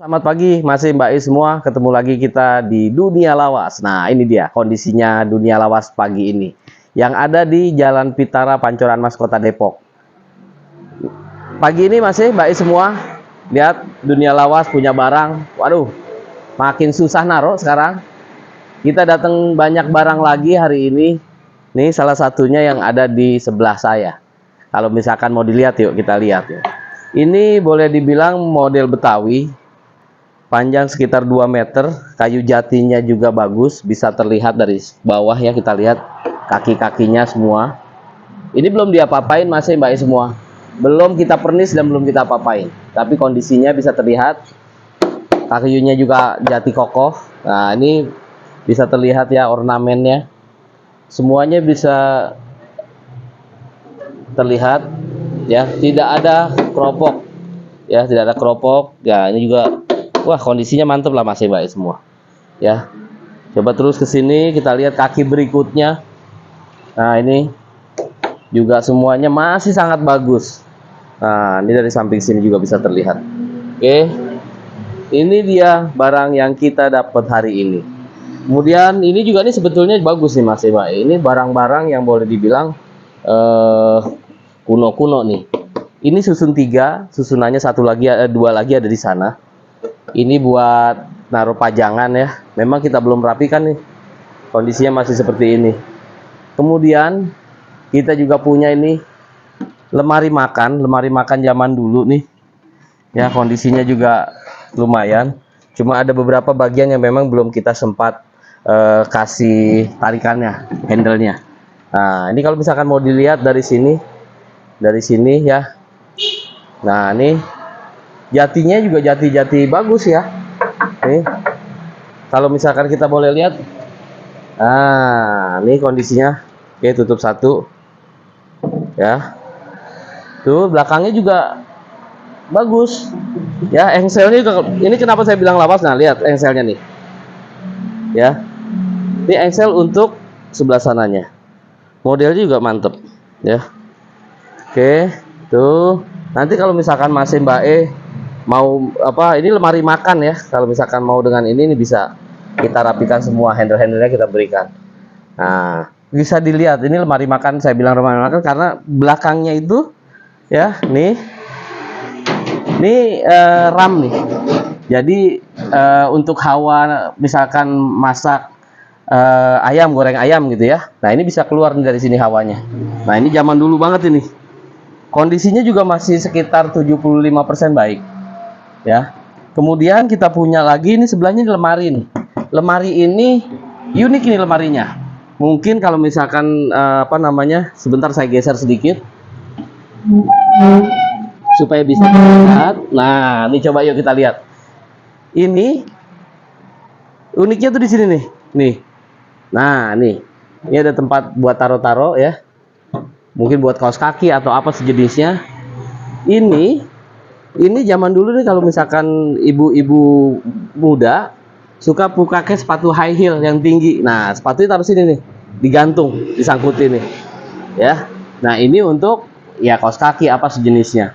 Selamat pagi, masih Mbak I semua. Ketemu lagi kita di Dunia Lawas. Nah, ini dia kondisinya Dunia Lawas pagi ini. Yang ada di Jalan Pitara, Pancoran Mas, Kota Depok. Pagi ini masih Mbak I semua. Lihat, Dunia Lawas punya barang. Waduh, makin susah naruh sekarang. Kita datang banyak barang lagi hari ini. Nih salah satunya yang ada di sebelah saya. Kalau misalkan mau dilihat, yuk kita lihat. Yuk. Ini boleh dibilang model Betawi. Panjang sekitar 2 meter, kayu jatinya juga bagus, bisa terlihat dari bawah ya, kita lihat kaki-kakinya semua. Ini belum diapa-apain masih Mbak I semua. Belum kita pernis dan belum kita apa-apain. Tapi kondisinya bisa terlihat, kayunya juga jati kokoh. Nah, ini bisa terlihat ya ornamennya. Semuanya bisa terlihat ya, tidak ada keropok. Ya, tidak ada keropok. Ya, ini juga wah, kondisinya mantep lah masih Mbak semua. Ya. Coba terus ke sini kita lihat kaki berikutnya. Nah, ini juga semuanya masih sangat bagus. Nah, ini dari samping sini juga bisa terlihat. Oke. Ini dia barang yang kita dapat hari ini. Kemudian ini juga nih sebetulnya bagus nih Mas Mbak. Ini barang-barang yang boleh dibilang kuno-kuno nih. Ini susun 3, susunannya dua lagi ada di sana. Ini buat naruh pajangan ya. Memang kita belum rapikan nih. Kondisinya masih seperti ini. Kemudian kita juga punya ini lemari makan zaman dulu nih. Ya, kondisinya juga lumayan. Cuma ada beberapa bagian yang memang belum kita sempat kasih tarikannya, handle-nya. Nah, ini kalau misalkan mau dilihat dari sini ya. Nah, ini jatinya juga jati-jati bagus ya. Nih, kalau misalkan kita boleh lihat, ini kondisinya. Oke, tutup satu, ya. Tuh belakangnya juga bagus, ya. Engselnya juga, ini kenapa saya bilang lawas? Nah, lihat engselnya nih, ya. Ini engsel untuk sebelah sananya. Modelnya juga mantep, ya. Oke, tuh. Nanti kalau misalkan masih Mbak mau apa, ini lemari makan ya, kalau misalkan mau dengan ini bisa kita rapikan semua, handle-handlenya kita berikan. Nah, bisa dilihat ini lemari makan, saya bilang lemari makan karena belakangnya itu ya, nih ram nih. Jadi untuk hawa misalkan masak ayam, goreng ayam gitu ya, nah ini bisa keluar nih dari sini hawanya. Nah, ini zaman dulu banget ini. Kondisinya juga masih sekitar 75% baik. Ya, kemudian kita punya lagi ini sebelahnya lemari nih. Lemari ini unik ini lemarinya. Mungkin kalau misalkan sebentar saya geser sedikit supaya bisa terlihat. Nah, ini coba yuk kita lihat. Ini uniknya tuh di sini nih. Nih. Nah, nih. Ini ada tempat buat taro-taro ya. Mungkin buat kaos kaki atau apa sejenisnya. Ini zaman dulu nih kalau misalkan ibu-ibu muda suka pakai sepatu high heel yang tinggi. Nah, sepatunya taruh sini nih, digantung, disangkutin nih. Ya. Nah, ini untuk ya kaos kaki apa sejenisnya.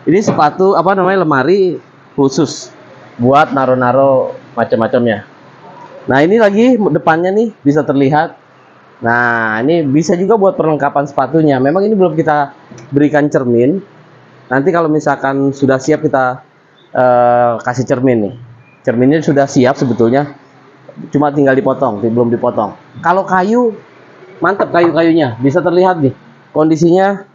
Ini sepatu lemari khusus buat naro-naro macam-macamnya. Nah, ini lagi depannya nih bisa terlihat. Nah, ini bisa juga buat perlengkapan sepatunya. Memang ini belum kita berikan cermin. Nanti kalau misalkan sudah siap kita kasih cermin nih. Cerminnya sudah siap sebetulnya, cuma tinggal dipotong, belum dipotong. Kalau kayu, mantap kayu-kayunya, bisa terlihat nih. Kondisinya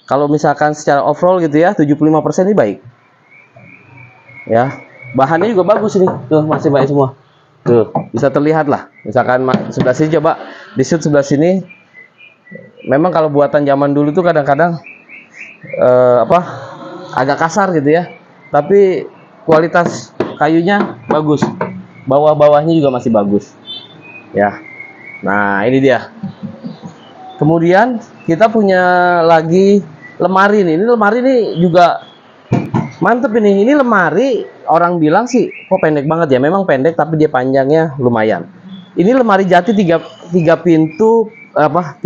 kalau misalkan secara overall gitu ya, 75% ini baik. Ya, bahannya juga bagus nih. Tuh, masih baik semua. Tuh, bisa terlihat lah. Misalkan sebelah sini, coba di shoot sebelah sini. Memang kalau buatan zaman dulu tuh kadang-kadang agak kasar gitu ya, tapi kualitas kayunya bagus, bawah-bawahnya juga masih bagus ya. Nah, ini dia. Kemudian kita punya lagi lemari nih. Ini lemari nih juga mantep ini. Ini lemari orang bilang sih kok pendek banget ya. Memang pendek tapi dia panjangnya lumayan. Ini lemari jati 3 pintu, 4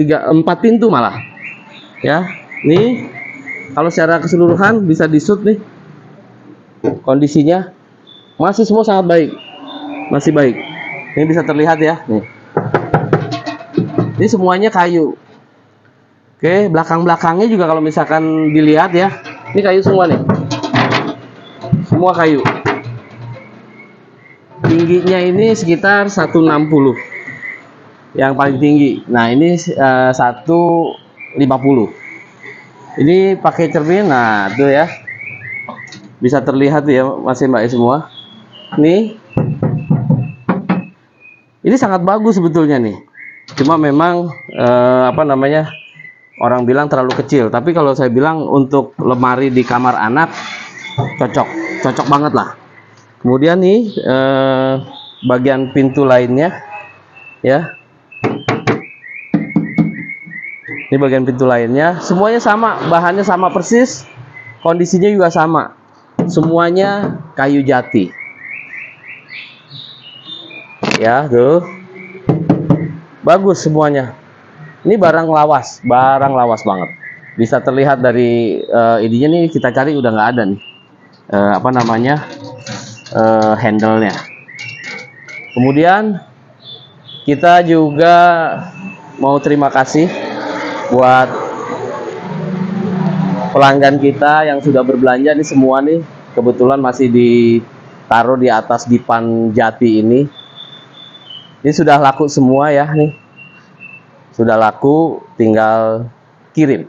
pintu malah ya. Nih kalau secara keseluruhan bisa di shoot nih kondisinya. Masih semua sangat baik, masih baik. Ini bisa terlihat ya, nih. Ini semuanya kayu. Oke, belakang-belakangnya juga kalau misalkan dilihat ya, ini kayu semua nih. Semua kayu. Tingginya ini sekitar 160. Yang paling tinggi. Nah, ini 150. Ini pakai cermin. Nah, tuh ya. Bisa terlihat ya, masih Mbak semua. Nih. Ini sangat bagus sebetulnya nih. Cuma memang apa namanya? Orang bilang terlalu kecil, tapi kalau saya bilang untuk lemari di kamar anak cocok banget lah. Kemudian nih bagian pintu lainnya ya, ini bagian pintu lainnya semuanya sama, bahannya sama persis, kondisinya juga sama, semuanya kayu jati ya, tuh bagus semuanya. Ini barang lawas banget. Bisa terlihat dari ininya nih, kita cari udah nggak ada nih apa namanya handle-nya. Kemudian kita juga mau terima kasih buat pelanggan kita yang sudah berbelanja nih semua nih, kebetulan masih ditaruh di atas dipan jati ini. Ini sudah laku semua ya nih. Sudah laku, tinggal kirim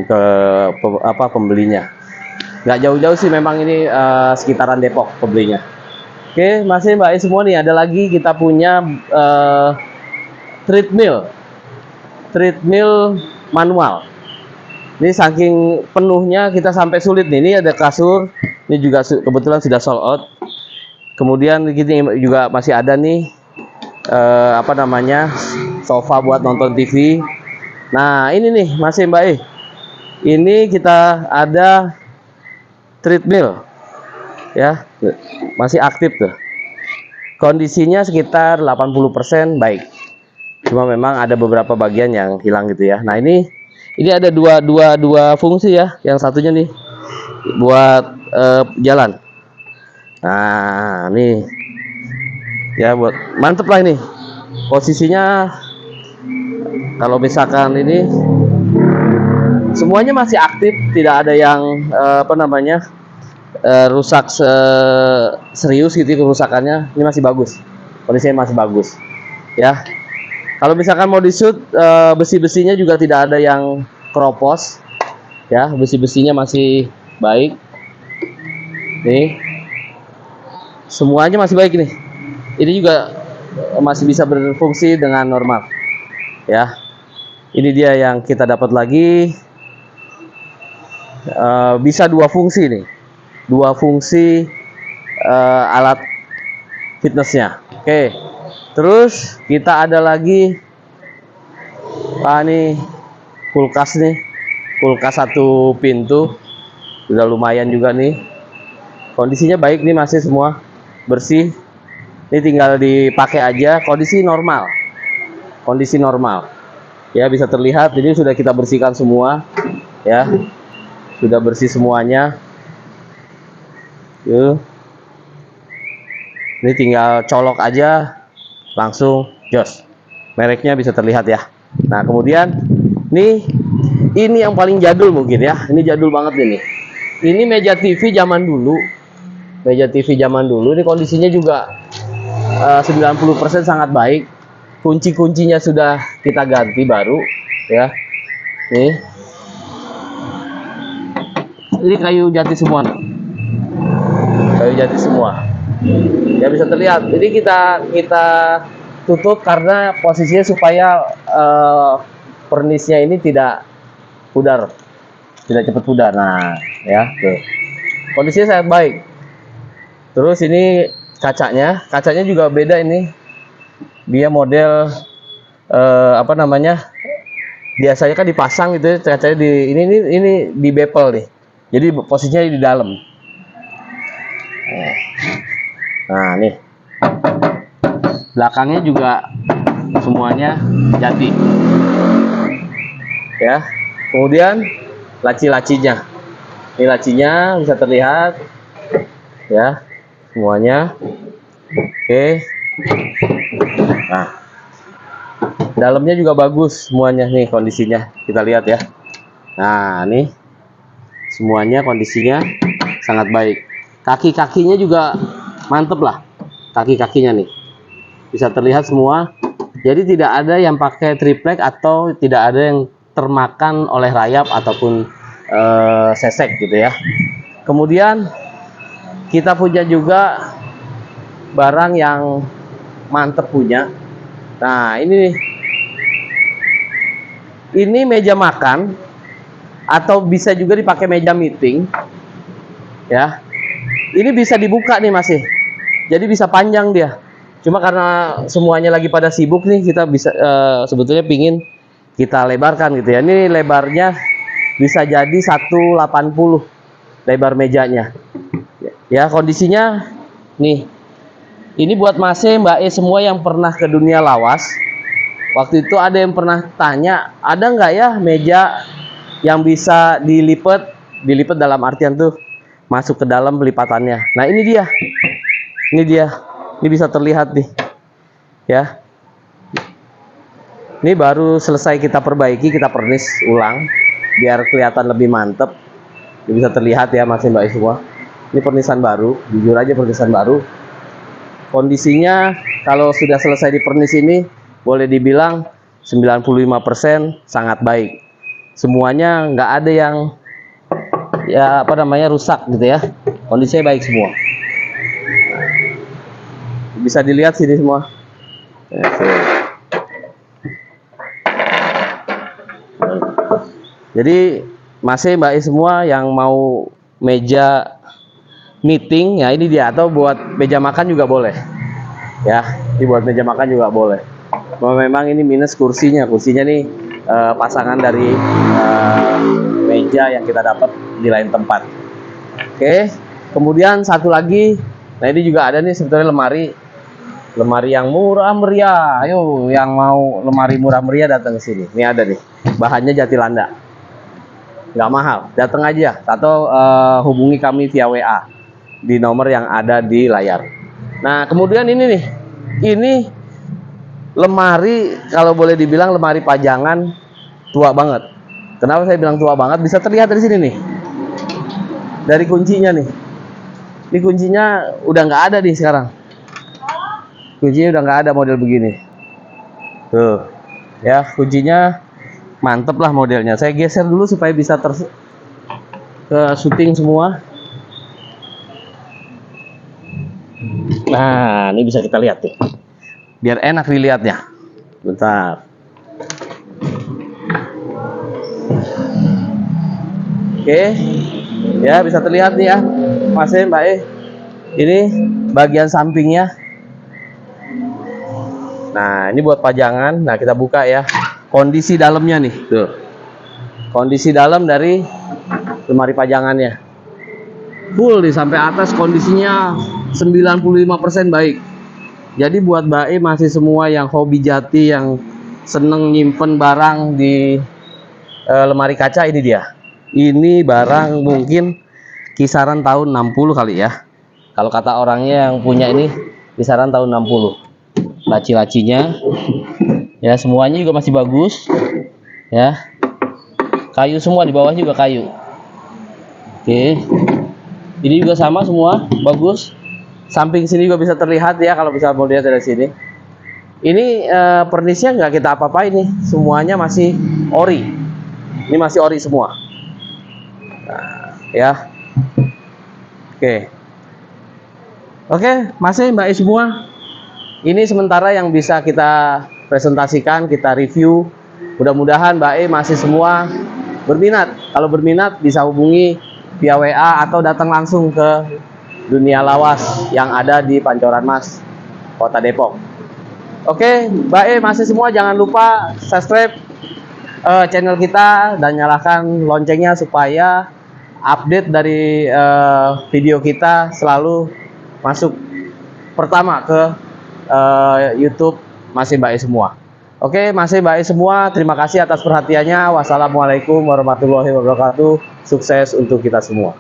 ke pembelinya. Nggak jauh-jauh sih, memang ini sekitaran Depok pembelinya. Oke, masih Mbak semua nih, ada lagi kita punya treadmill manual. Ini saking penuhnya kita sampai sulit nih. Ini ada kasur, ini juga kebetulan sudah sold out. Kemudian ini juga masih ada nih apa namanya sofa buat nonton TV. Nah ini nih masih Mbak ini kita ada treadmill ya, masih aktif tuh, kondisinya sekitar 80% baik, cuma memang ada beberapa bagian yang hilang gitu ya. Nah ini ada dua fungsi ya, yang satunya nih buat jalan. Nah nih ya, buat mantep lah ini posisinya. Kalau misalkan ini semuanya masih aktif, tidak ada yang apa namanya rusak serius gitu kerusakannya. Ini masih bagus, kondisinya masih bagus ya. Kalau misalkan mau disut, besi-besinya juga tidak ada yang keropos ya, besi-besinya masih baik nih, semuanya masih baik nih. Ini juga masih bisa berfungsi dengan normal ya. Ini dia yang kita dapat lagi, bisa dua fungsi nih, dua fungsi alat fitnessnya. Oke, terus kita ada lagi nih kulkas nih, kulkas satu pintu, udah lumayan juga nih, kondisinya baik nih, masih semua bersih. Ini tinggal dipakai aja, kondisi normal ya, bisa terlihat ini sudah kita bersihkan semua ya, sudah bersih semuanya. Yuk, ini tinggal colok aja langsung jos, mereknya bisa terlihat ya. Nah kemudian nih, ini yang paling jadul mungkin ya, ini jadul banget ini meja TV zaman dulu, ini kondisinya juga 90% sangat baik. Kunci-kuncinya sudah kita ganti baru ya. Nih. Ini kayu jati semua nih. Kayu jati semua. Ya bisa terlihat. Ini kita tutup karena posisinya supaya pernisnya ini tidak pudar. Tidak cepat pudar. Nah, ya, tuh. Kondisinya sangat baik. Terus ini kacanya juga beda ini, dia model apa namanya, biasanya kan dipasang gitu ya, kacanya ini di bevel nih, jadi posisinya di dalam. Nah nih belakangnya juga semuanya jati ya. Kemudian laci-lacinya, ini lacinya bisa terlihat ya. semuanya. Oke. Nah, dalamnya juga bagus semuanya nih kondisinya. Kita lihat ya. Nah, nih semuanya kondisinya sangat baik. Kaki-kakinya juga mantep lah. Kaki-kakinya nih bisa terlihat semua. Jadi tidak ada yang pakai triplek atau tidak ada yang termakan oleh rayap ataupun sesek gitu ya. Kemudian kita punya juga barang yang mantep punya. Nah, ini nih. Ini meja makan atau bisa juga dipakai meja meeting. Ya. Ini bisa dibuka nih masih. Jadi bisa panjang dia. Cuma karena semuanya lagi pada sibuk nih, kita bisa sebetulnya pingin kita lebarkan gitu ya. Ini lebarnya bisa jadi 180 lebar mejanya. Ya, kondisinya nih. Ini buat Mas E, Mbak E semua yang pernah ke dunia lawas. Waktu itu ada yang pernah tanya, ada nggak ya meja yang bisa dilipat dalam artian tuh masuk ke dalam pelipatannya. Nah, ini dia. Ini bisa terlihat nih. Ya. Ini baru selesai kita perbaiki, kita pernis ulang biar kelihatan lebih mantep. Ini bisa terlihat ya Mas Mbak semua. Ini pernisan baru, jujur aja pernisan baru. Kondisinya kalau sudah selesai dipernis ini boleh dibilang 95% sangat baik. Semuanya nggak ada yang rusak gitu ya. Kondisinya baik semua. Bisa dilihat sini semua. Jadi masih Mbak semua yang mau meja meeting ya ini dia, atau buat meja makan juga boleh. Ya, ini buat meja makan juga boleh. Memang ini minus kursinya. Kursinya nih pasangan dari meja yang kita dapat di lain tempat. Oke. Kemudian satu lagi, nah ini juga ada nih sebetulnya lemari yang murah meriah. Ayo yang mau lemari murah meriah datang ke sini. Ini ada nih. Bahannya Jatilanda. Nggak mahal. Datang aja atau hubungi kami via WA di nomor yang ada di layar. Nah, kemudian ini nih. Ini lemari kalau boleh dibilang lemari pajangan tua banget. Kenapa saya bilang tua banget? Bisa terlihat dari sini nih. Dari kuncinya nih. Ini kuncinya udah nggak ada nih sekarang. Kuncinya udah nggak ada model begini. Tuh, ya kuncinya mantep lah modelnya. Saya geser dulu supaya bisa ke syuting semua. Nah, ini bisa kita lihat nih. Biar enak dilihatnya. Bentar. Oke. Ya, bisa terlihat nih ya. Mas E, Mbak E. Ini bagian sampingnya. Nah, ini buat pajangan. Nah, kita buka ya. Kondisi dalamnya nih, tuh. Kondisi dalam dari lemari pajangannya. Full nih sampai atas, kondisinya 95% baik. Jadi buat Mbak E masih semua yang hobi jati, yang seneng nyimpen barang di lemari kaca, ini dia. Ini barang mungkin kisaran tahun 60 kali ya. Kalau kata orangnya yang punya ini kisaran tahun 60. Laci-lacinya ya semuanya juga masih bagus ya, kayu semua, di bawah juga kayu. Oke, ini juga sama semua bagus. Samping sini juga bisa terlihat ya, kalau bisa mau lihat dari sini. Ini pernisnya nggak kita apa-apain nih, semuanya masih ori. Ini masih ori semua. Nah, ya. Oke, masih Mbak I semua. Ini sementara yang bisa kita presentasikan, kita review. Mudah-mudahan Mbak E masih semua berminat. Kalau berminat bisa hubungi via WA atau datang langsung ke Dunia Lawas yang ada di Pancoran Mas, Kota Depok. Oke, Mbak E masih semua jangan lupa subscribe channel kita dan nyalakan loncengnya supaya update dari video kita selalu masuk pertama ke YouTube masih Mbak E semua. Oke, masih Mbak E semua, terima kasih atas perhatiannya. Wassalamualaikum warahmatullahi wabarakatuh. Sukses untuk kita semua.